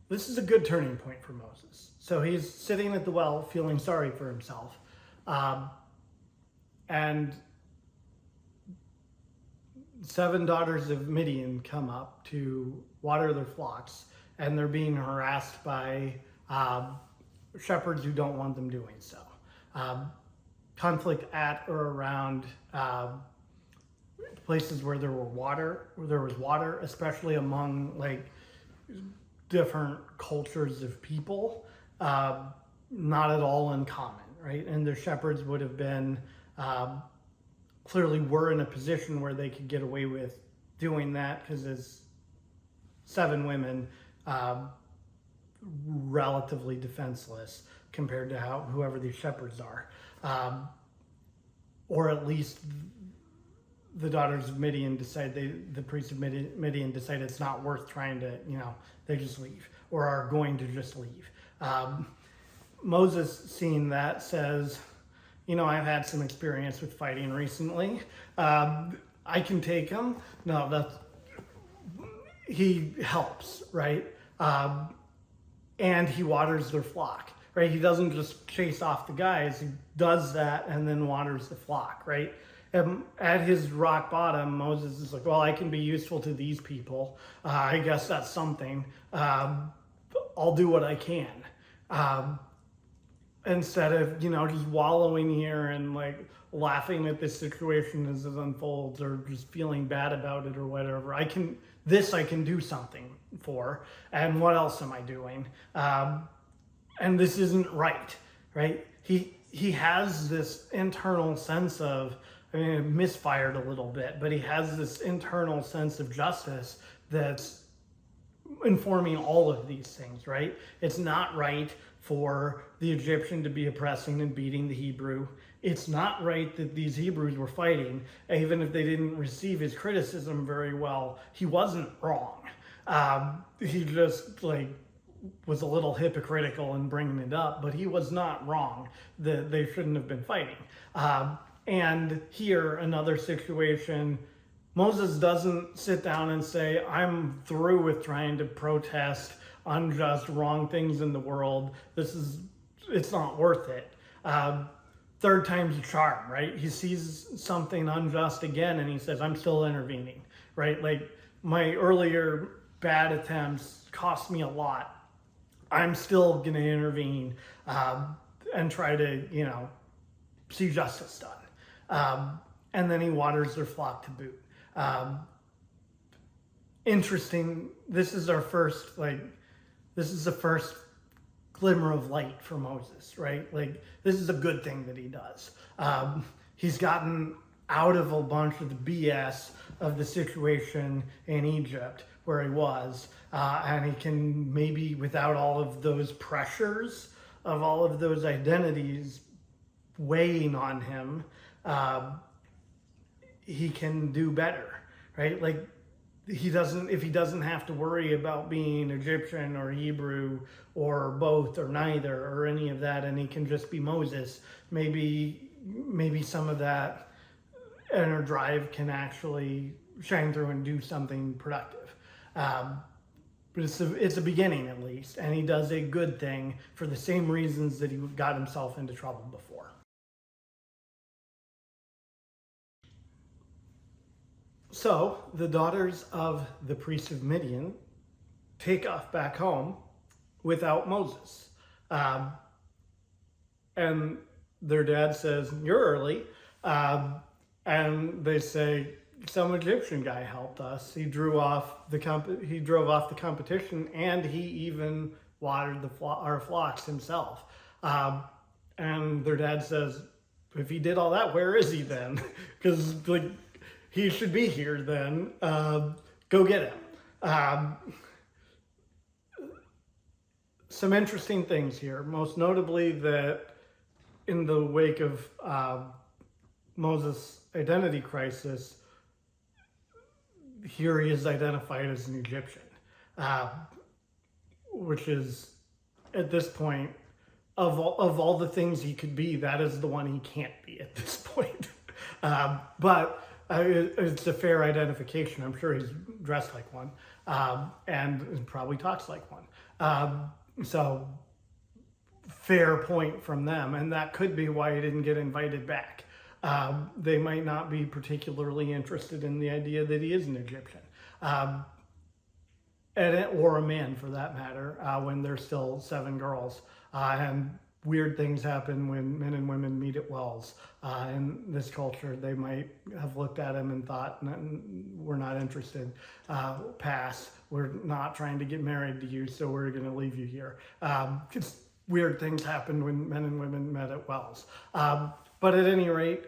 This is a good turning point for Moses. So he's sitting at the well feeling sorry for himself. And 7 daughters of Midian come up to water their flocks, and they're being harassed by shepherds who don't want them doing so. Conflict at or around places where there was water, especially among like different cultures of people, not at all uncommon, right? And the shepherds would have been clearly were in a position where they could get away with doing that, because as 7 women, relatively defenseless compared to whoever these shepherds are, or at least the daughters of Midian the priests of Midian decide it's not worth trying to, they just leave, or are going to just leave. Moses, seeing that, says, I've had some experience with fighting recently. I can take them. No, he helps, right? And he waters their flock, right? He doesn't just chase off the guys. He does that and then waters the flock, right? At his rock bottom, Moses is like, well, I can be useful to these people. I guess that's something. I'll do what I can. Instead of, just wallowing here and like laughing at this situation as it unfolds, or just feeling bad about it or whatever. I can do something for. And what else am I doing? And this isn't right? He has this internal sense of, it misfired a little bit, but he has this internal sense of justice that's informing all of these things, right? It's not right for the Egyptian to be oppressing and beating the Hebrew. It's not right that these Hebrews were fighting, even if they didn't receive his criticism very well. He wasn't wrong. He just was a little hypocritical in bringing it up, but he was not wrong that they shouldn't have been fighting. And here, another situation, Moses doesn't sit down and say, I'm through with trying to protest unjust, wrong things in the world. It's not worth it. Third time's a charm, right? He sees something unjust again and he says, I'm still intervening, right? Like, my earlier bad attempts cost me a lot. I'm still going to intervene and try to, see justice done. And then he waters their flock to boot. Interesting. This is the first glimmer of light for Moses, right? Like, this is a good thing that he does. He's gotten out of a bunch of the BS of the situation in Egypt where he was, and he can maybe, without all of those pressures of all of those identities weighing on him, he can do better, right? Like, if he doesn't have to worry about being Egyptian or Hebrew or both or neither or any of that, and he can just be Moses, maybe some of that inner drive can actually shine through and do something productive. But it's a beginning, at least, and he does a good thing for the same reasons that he got himself into trouble before. So the daughters of the priest of Midian take off back home without Moses. And their dad says, "You're early." And they say, "Some Egyptian guy helped us. He drove off the competition, and he even watered our flocks himself." And their dad says, "If he did all that, where is he then? Because he should be here then. Go get him." Some interesting things here, most notably that in the wake of Moses' identity crisis, here he is identified as an Egyptian, which is, at this point, of all the things he could be, that is the one he can't be at this point. But it's a fair identification. I'm sure he's dressed like one, and probably talks like one. So fair point from them, and that could be why he didn't get invited back. They might not be particularly interested in the idea that he is an Egyptian, or a man for that matter, when there's still 7 girls. And weird things happen when men and women meet at wells. In this culture, they might have looked at him and thought, "We're not interested. Pass. We're not trying to get married to you, so we're going to leave you here." Because weird things happened when men and women met at wells. But at any rate,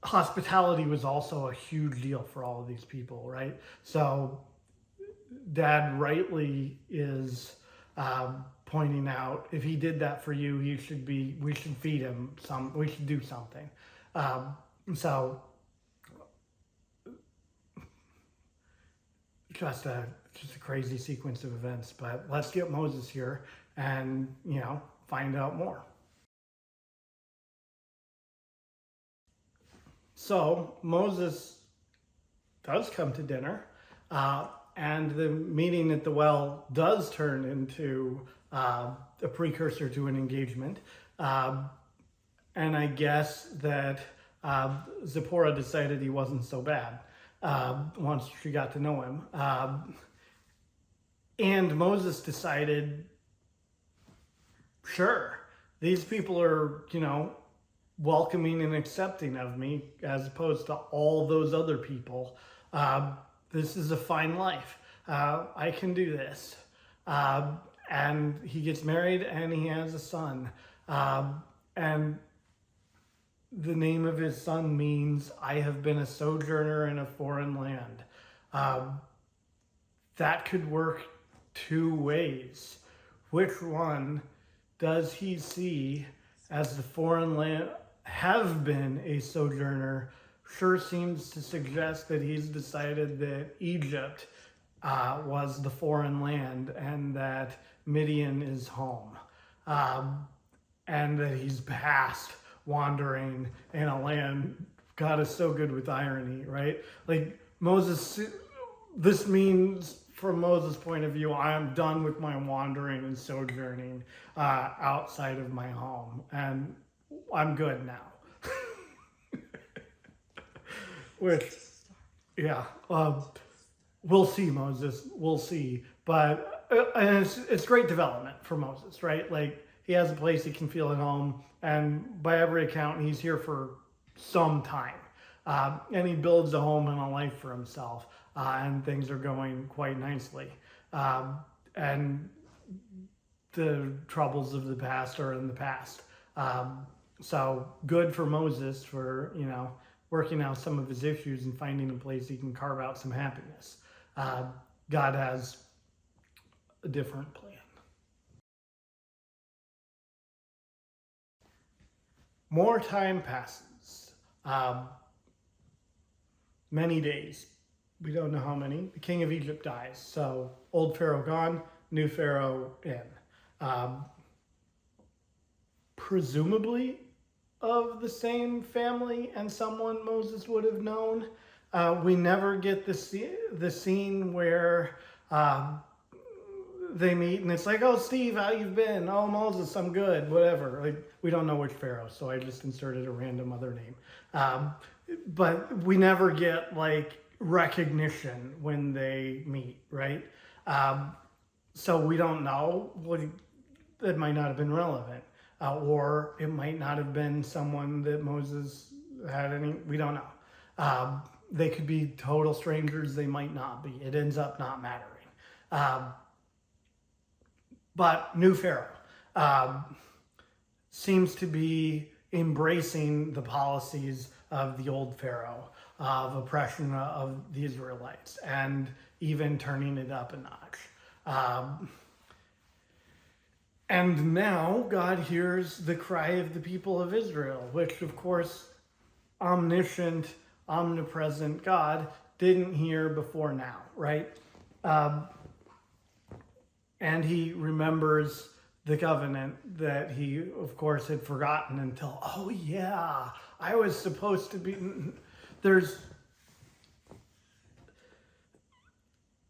hospitality was also a huge deal for all of these people, right? So Dad rightly is pointing out, if he did that for you, we should feed him we should do something. So just a crazy sequence of events, but let's get Moses here and, find out more. So Moses does come to dinner, and the meeting at the well does turn into a precursor to an engagement. And I guess that Zipporah decided he wasn't so bad once she got to know him. And Moses decided, sure, these people are, welcoming and accepting of me as opposed to all those other people. This is a fine life. I can do this. And he gets married and he has a son. And the name of his son means, "I have been a sojourner in a foreign land." That could work 2 ways. Which one does he see as the foreign land? Have been a sojourner sure seems to suggest that he's decided that Egypt was the foreign land and that Midian is home, and that he's past wandering in a land. God is so good with irony, right? Like Moses, this means from Moses' point of view, I am done with my wandering and sojourning outside of my home, and I'm good now. Which, Yeah. We'll see, Moses. We'll see. But and it's great development for Moses, right? Like he has a place he can feel at home, and by every account, he's here for some time. And he builds a home and a life for himself, and things are going quite nicely. And the troubles of the past are in the past. So good for Moses for, working out some of his issues and finding a place he can carve out some happiness. God has a different plan. More time passes. Many days. We don't know how many. The king of Egypt dies. So old Pharaoh gone, new Pharaoh in. Presumably of the same family and someone Moses would have known. We never get the scene where they meet and it's like, oh, Steve, how you been? Oh, Moses, I'm good, whatever. Like, we don't know which Pharaoh, so I just inserted a random other name. But we never get like recognition when they meet, right? So we don't know. That might not have been relevant. Or it might not have been someone that Moses had any, we don't know. They could be total strangers, they might not be. It ends up not mattering. But new Pharaoh seems to be embracing the policies of the old Pharaoh, of oppression of the Israelites, and even turning it up a notch. And now God hears the cry of the people of Israel, which of course omniscient, omnipresent God didn't hear before now, right? And he remembers the covenant that he, of course, had forgotten until, oh yeah, I was supposed to be,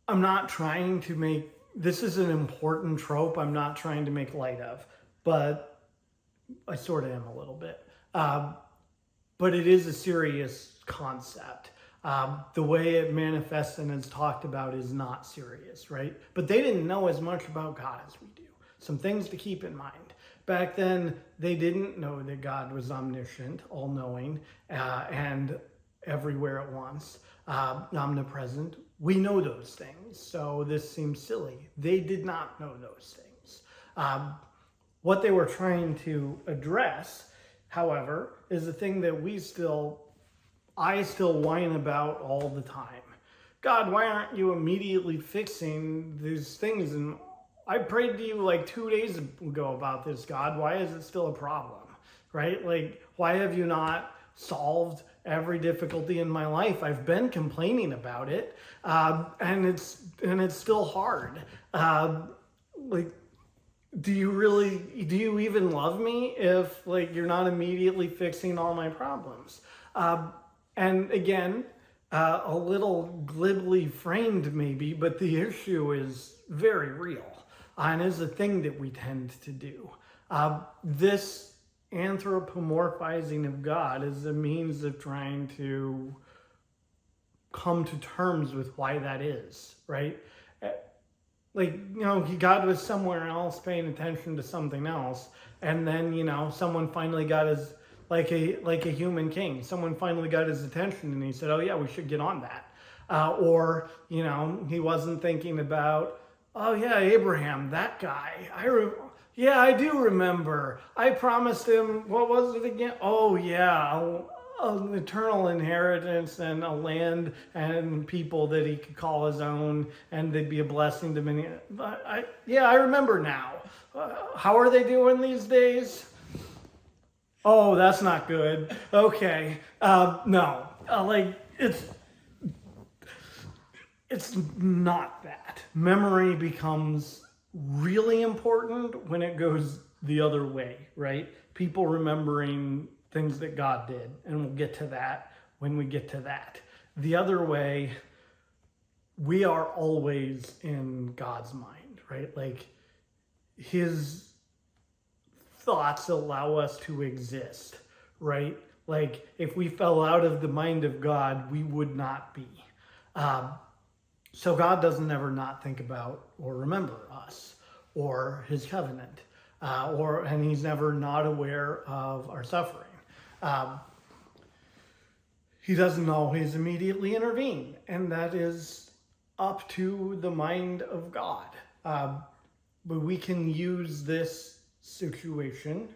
I'm not trying to make, this is an important trope I'm not trying to make light of, but I sort of am a little bit. But it is a serious concept. The way it manifests and is talked about is not serious, right? But they didn't know as much about God as we do. Some things to keep in mind. Back then, they didn't know that God was omniscient, all-knowing, and everywhere at once, omnipresent. We know those things, so this seems silly. They did not know those things. What they were trying to address, however, is the thing that I still whine about all the time. God, why aren't you immediately fixing these things? And I prayed to you like 2 days ago about this, God. Why is it still a problem, right? Like, why have you not solved every difficulty in my life? I've been complaining about it, and it's still hard. Like, do you even love me if like you're not immediately fixing all my problems? And again, a little glibly framed maybe, but the issue is very real and is a thing that we tend to do. This anthropomorphizing of God is a means of trying to come to terms with why that is, right? Like, God was somewhere else paying attention to something else, and then, someone finally got his, like a human king, someone finally got his attention and he said, oh yeah, we should get on that. Or, he wasn't thinking about, oh yeah, Abraham, that guy. Yeah, I do remember. I promised him, what was it again? Oh yeah, an eternal inheritance and a land and people that he could call his own, and they'd be a blessing to many. I remember now. How are they doing these days? Oh, that's not good. Okay. No, it's not that. Memory becomes really important when it goes the other way, right? People remembering things that God did, and we'll get to that when we get to that. The other way, we are always in God's mind, right? Like, his thoughts allow us to exist, right? Like, if we fell out of the mind of God, we would not be. So God doesn't ever not think about or remember us or his covenant, and he's never not aware of our suffering. Um, he doesn't always immediately intervene, and that is up to the mind of God. But we can use this situation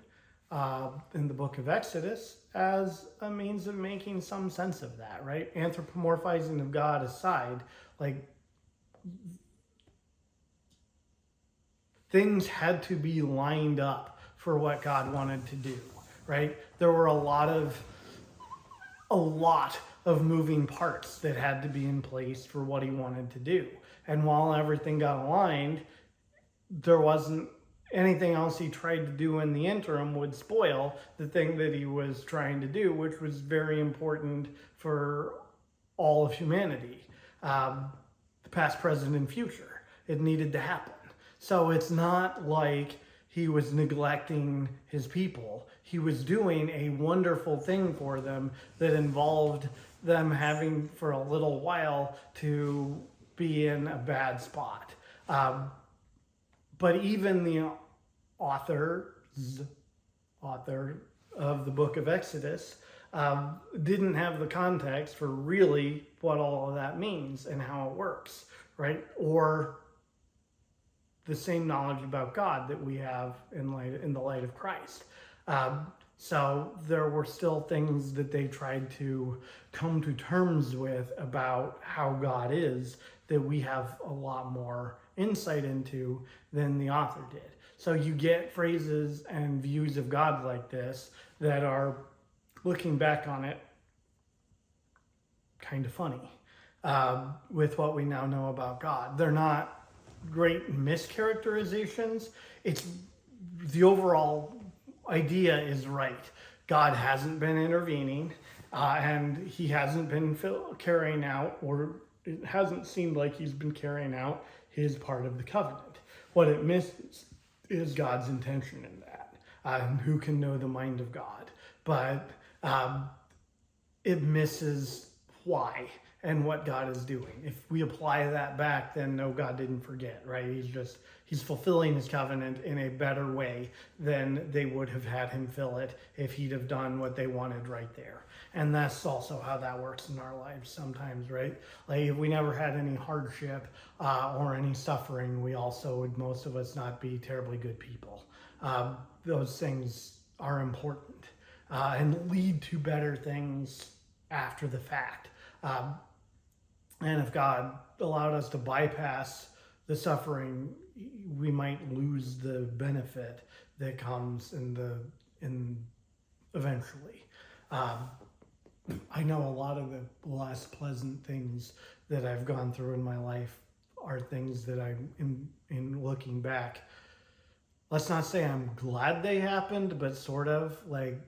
in the book of Exodus as a means of making some sense of that, right? Anthropomorphizing of God aside, like, things had to be lined up for what God wanted to do, right? There were a lot of moving parts that had to be in place for what he wanted to do. And while everything got aligned, there wasn't anything else he tried to do in the interim would spoil the thing that he was trying to do, which was very important for all of humanity, the past, present, and future. It needed to happen. So it's not like he was neglecting his people. He was doing a wonderful thing for them that involved them having for a little while to be in a bad spot. But even the author of the book of Exodus didn't have the context for really what all of that means and how it works, right? Or the same knowledge about God that we have in the light of Christ. So there were still things that they tried to come to terms with about how God is that we have a lot more insight into than the author did. So you get phrases and views of God like this that are, looking back on it, kind of funny with what we now know about God. They're not great mischaracterizations. It's the overall idea is right. God hasn't been intervening, and he hasn't been carrying out, or it hasn't seemed like he's been carrying out his part of the covenant. What it misses is God's intention in that. Who can know the mind of God? But it misses why and what God is doing. If we apply that back, then no, God didn't forget, right? He's fulfilling his covenant in a better way than they would have had him fill it if he'd have done what they wanted right there. And that's also how that works in our lives sometimes, right? Like, if we never had any hardship or any suffering, we also would, most of us, not be terribly good people. Those things are important and lead to better things after the fact. And if God allowed us to bypass the suffering, we might lose the benefit that comes in eventually. I know a lot of the less pleasant things that I've gone through in my life are things that I'm in looking back. Let's not say I'm glad they happened, but sort of like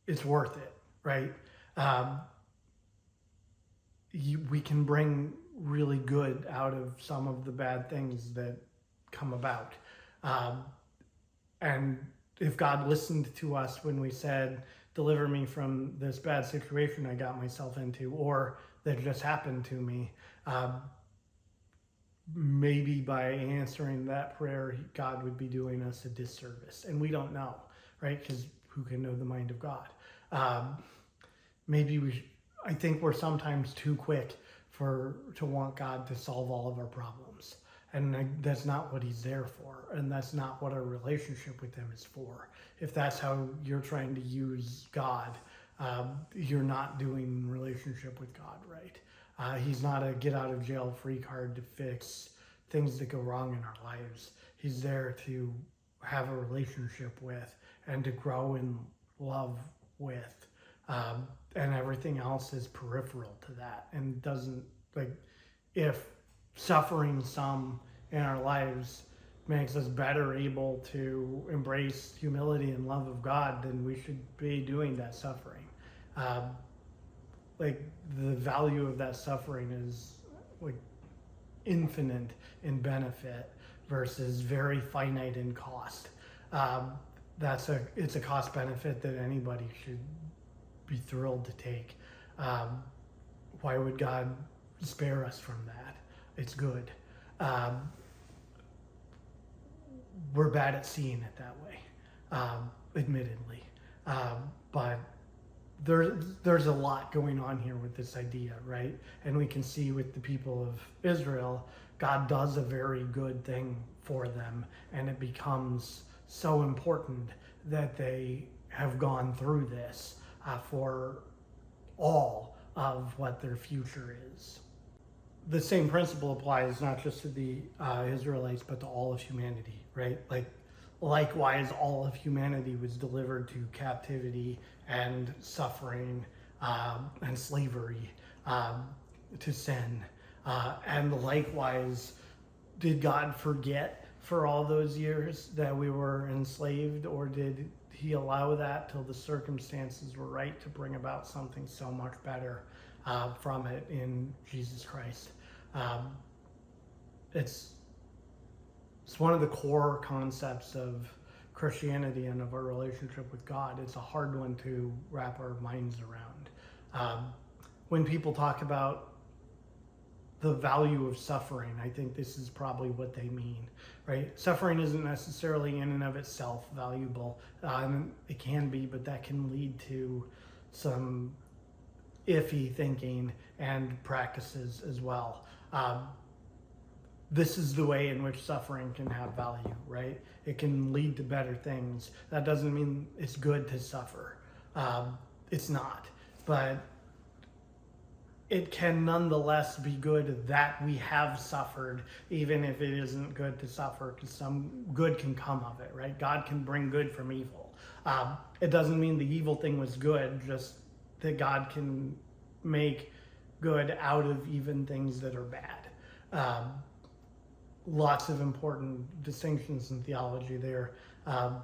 it's worth it, right? We can bring really good out of some of the bad things that come about. And if God listened to us when we said, deliver me from this bad situation I got myself into, or that just happened to me, maybe by answering that prayer, God would be doing us a disservice. And we don't know, right? Because who can know the mind of God? I think we're sometimes too quick to want God to solve all of our problems. And that's not what he's there for. And that's not what our relationship with him is for. If that's how you're trying to use God, you're not doing relationship with God right. He's not a get out of jail free card to fix things that go wrong in our lives. He's there to have a relationship with and to grow in love with. And everything else is peripheral to that, and doesn't, like, if suffering some in our lives makes us better able to embrace humility and love of God, then we should be doing that suffering. Like, the value of that suffering is like infinite in benefit versus very finite in cost. It's a cost benefit that anybody should be thrilled to take. Why would God spare us from that. It's good. We're bad at seeing it that way, admittedly. But there's a lot going on here with this idea, right? And we can see with the people of Israel, God does a very good thing for them, and it becomes so important that they have gone through this for all of what their future is. The same principle applies not just to the Israelites, but to all of humanity, right? Likewise, all of humanity was delivered to captivity and suffering and slavery, to sin. And likewise, did God forget for all those years that we were enslaved, or did he allow that till the circumstances were right to bring about something so much better from it in Jesus Christ? It's one of the core concepts of Christianity and of our relationship with God. It's a hard one to wrap our minds around. When people talk about the value of suffering, I think this is probably what they mean, right? Suffering isn't necessarily in and of itself valuable. It can be, but that can lead to some iffy thinking and practices as well. This is the way in which suffering can have value, right? It can lead to better things. That doesn't mean it's good to suffer. It's not. But it can nonetheless be good that we have suffered, even if it isn't good to suffer, because some good can come of it, right? God can bring good from evil. It doesn't mean the evil thing was good, just that God can make good out of even things that are bad. Lots of important distinctions in theology there that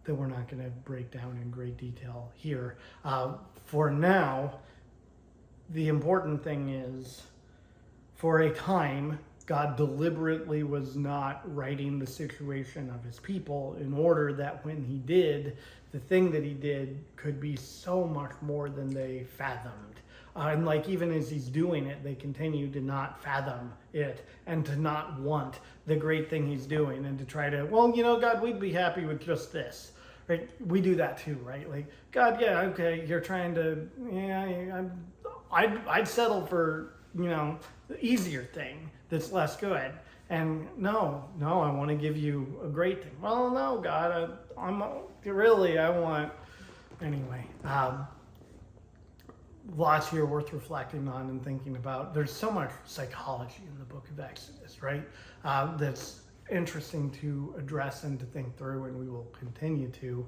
we're not going to break down in great detail here. For now, the important thing is, for a time, God deliberately was not righting the situation of his people in order that when he did, the thing that he did could be so much more than they fathomed. And even as he's doing it, they continue to not fathom it and to not want the great thing he's doing and to try to, God, we'd be happy with just this. Right? We do that too, right? God, yeah, okay, you're trying to, I'd settle for, the easier thing that's less good. And no, I want to give you a great thing. Well, no, God, I want, anyway. Lots here worth reflecting on and thinking about. There's so much psychology in the book of Exodus, right? That's interesting to address and to think through, and we will continue to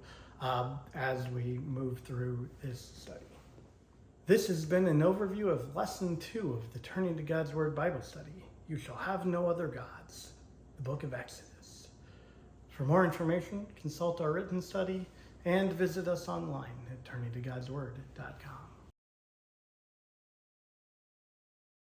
as we move through this study. This has been an overview of Lesson 2 of the Turning to God's Word Bible Study. You shall have no other gods, the book of Exodus. For more information, consult our written study and visit us online at turningtogodsword.com.